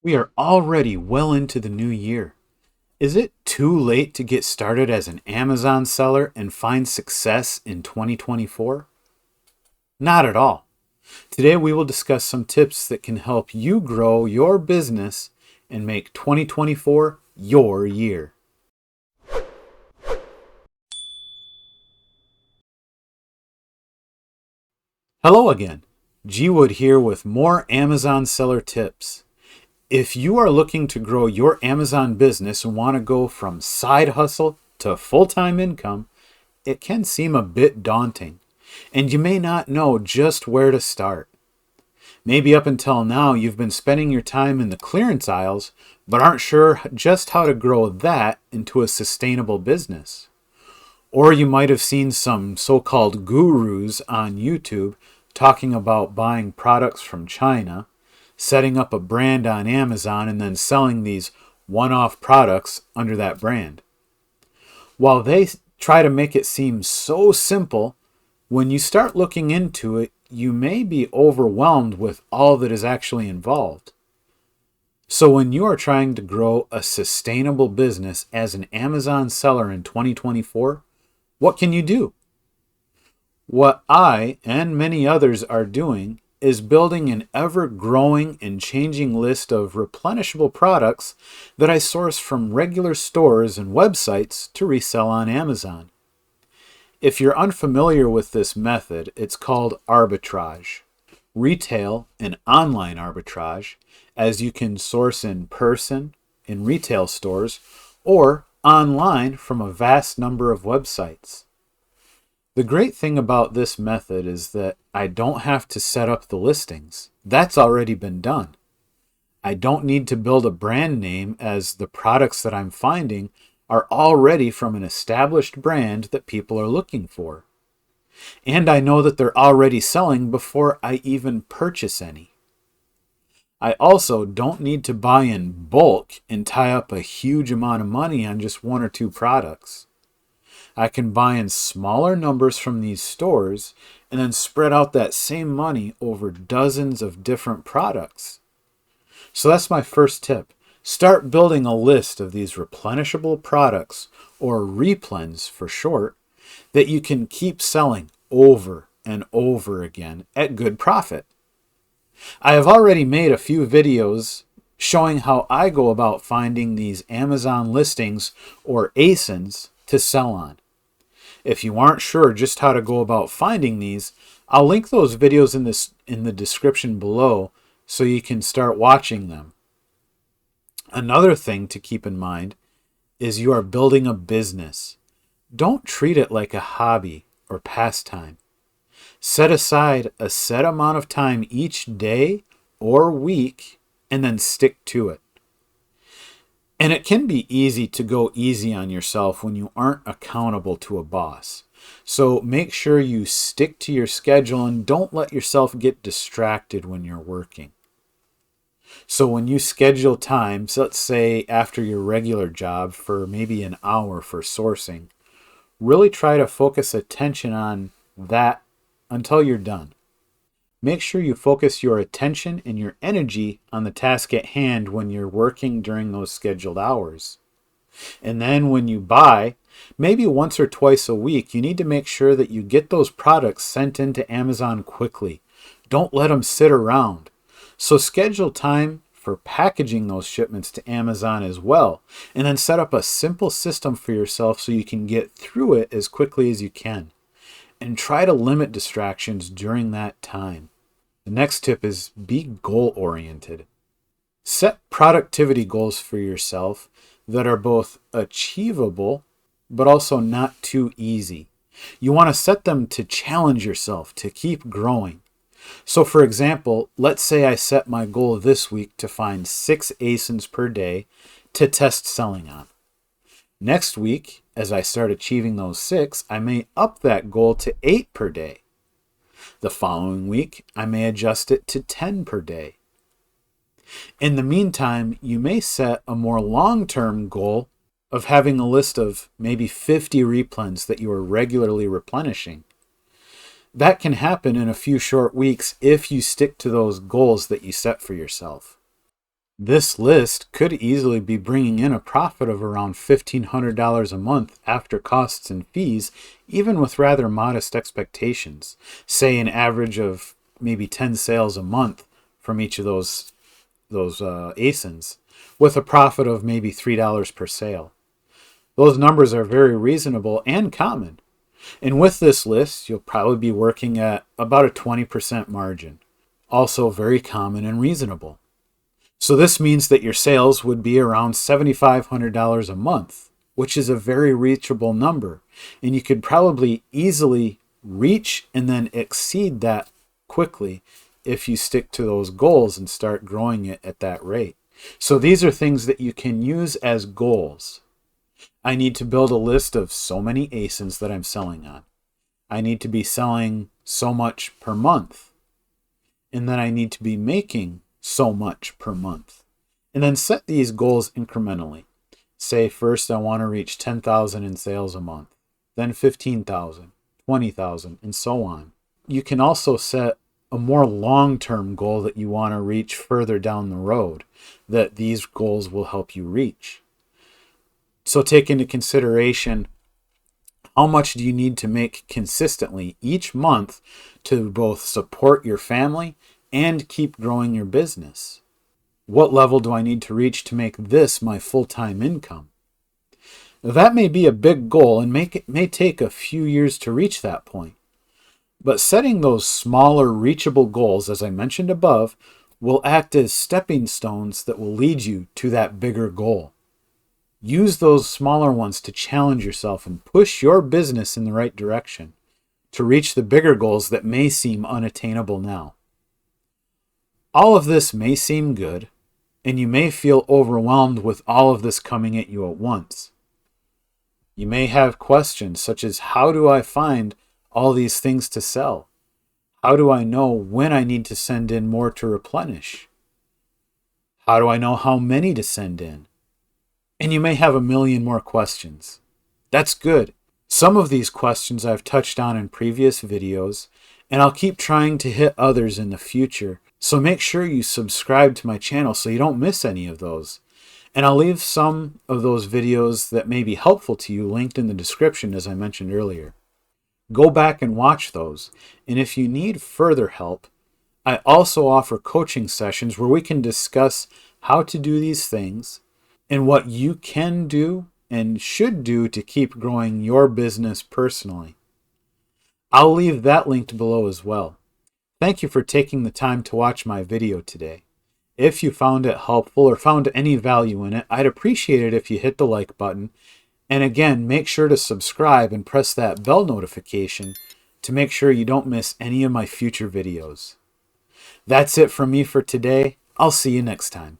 We are already well into the new year. Is it too late to get started as an Amazon seller and find success in 2024? Not at all. Today we will discuss some tips that can help you grow your business and make 2024 your year. Hello again. G Wood here with more Amazon seller tips. If you are looking to grow your Amazon business and want to go from side hustle to full-time income, it can seem a bit daunting, and you may not know just where to start. Maybe up until now you've been spending your time in the clearance aisles, but aren't sure just how to grow that into a sustainable business. Or you might have seen some so-called gurus on YouTube talking about buying products from China, setting up a brand on Amazon, and then selling these one-off products under that brand. While they try to make it seem so simple, when you start looking into it, you may be overwhelmed with all that is actually involved. So when you are trying to grow a sustainable business as an Amazon seller in 2024, what can you do? What I and many others are doing is building an ever-growing and changing list of replenishable products that I source from regular stores and websites to resell on Amazon. If you're unfamiliar with this method, it's called arbitrage, retail and online arbitrage, as you can source in person in retail stores or online from a vast number of websites. The great thing about this method is that I don't have to set up the listings. That's already been done. I don't need to build a brand name, as the products that I'm finding are already from an established brand that people are looking for. And I know that they're already selling before I even purchase any. I also don't need to buy in bulk and tie up a huge amount of money on just one or two products. I can buy in smaller numbers from these stores and then spread out that same money over dozens of different products. So that's my first tip. Start building a list of these replenishable products, or replens for short, that you can keep selling over and over again at good profit. I have already made a few videos showing how I go about finding these Amazon listings or ASINs to sell on. If you aren't sure just how to go about finding these, I'll link those videos in the description below so you can start watching them. Another thing to keep in mind is you are building a business. Don't treat it like a hobby or pastime. Set aside a set amount of time each day or week and then stick to it. And it can be easy to go easy on yourself when you aren't accountable to a boss. So make sure you stick to your schedule and don't let yourself get distracted when you're working. So when you schedule time, so let's say after your regular job for maybe an hour for sourcing, really try to focus attention on that until you're done. Make sure you focus your attention and your energy on the task at hand when you're working during those scheduled hours. And then when you buy, maybe once or twice a week, you need to make sure that you get those products sent into Amazon quickly. Don't let them sit around. So schedule time for packaging those shipments to Amazon as well, and then set up a simple system for yourself so you can get through it as quickly as you can. And try to limit distractions during that time. The next tip is be goal-oriented. Set productivity goals for yourself that are both achievable but also not too easy. You want to set them to challenge yourself to keep growing. So for example, let's say I set my goal this week to find 6 ASINs per day to test selling on. Next week, as I start achieving those 6, I may up that goal to 8 per day. The following week, I may adjust it to 10 per day. In the meantime, you may set a more long-term goal of having a list of maybe 50 replens that you are regularly replenishing. That can happen in a few short weeks if you stick to those goals that you set for yourself. This list could easily be bringing in a profit of around $1,500 a month after costs and fees, even with rather modest expectations. Say an average of maybe 10 sales a month from each of those ASINs, with a profit of maybe $3 per sale. Those numbers are very reasonable and common. And with this list, you'll probably be working at about a 20% margin. Also very common and reasonable. So this means that your sales would be around $7,500 a month, which is a very reachable number. And you could probably easily reach and then exceed that quickly if you stick to those goals and start growing it at that rate. So these are things that you can use as goals. I need to build a list of so many ASINs that I'm selling on. I need to be selling so much per month. And then I need to be making so much per month. And then set these goals incrementally. Say first I want to reach 10,000 in sales a month, then 15,000, 20,000, and so on. You can also set a more long-term goal that you want to reach further down the road that these goals will help you reach. So take into consideration, how much do you need to make consistently each month to both support your family and keep growing your business? What level do I need to reach to make this my full-time income? That may be a big goal and may take a few years to reach that point. But setting those smaller reachable goals, as I mentioned above, will act as stepping stones that will lead you to that bigger goal. Use those smaller ones to challenge yourself and push your business in the right direction to reach the bigger goals that may seem unattainable now. All of this may seem good, and you may feel overwhelmed with all of this coming at you at once. You may have questions such as, how do I find all these things to sell? How do I know when I need to send in more to replenish? How do I know how many to send in? And you may have a million more questions. That's good. Some of these questions I've touched on in previous videos, and I'll keep trying to hit others in the future. So make sure you subscribe to my channel so you don't miss any of those. And I'll leave some of those videos that may be helpful to you linked in the description, as I mentioned earlier. Go back and watch those. And if you need further help, I also offer coaching sessions where we can discuss how to do these things and what you can do and should do to keep growing your business personally. I'll leave that linked below as well. Thank you for taking the time to watch my video today. If you found it helpful or found any value in it, I'd appreciate it if you hit the like button. And again, make sure to subscribe and press that bell notification to make sure you don't miss any of my future videos. That's it from me for today. I'll see you next time.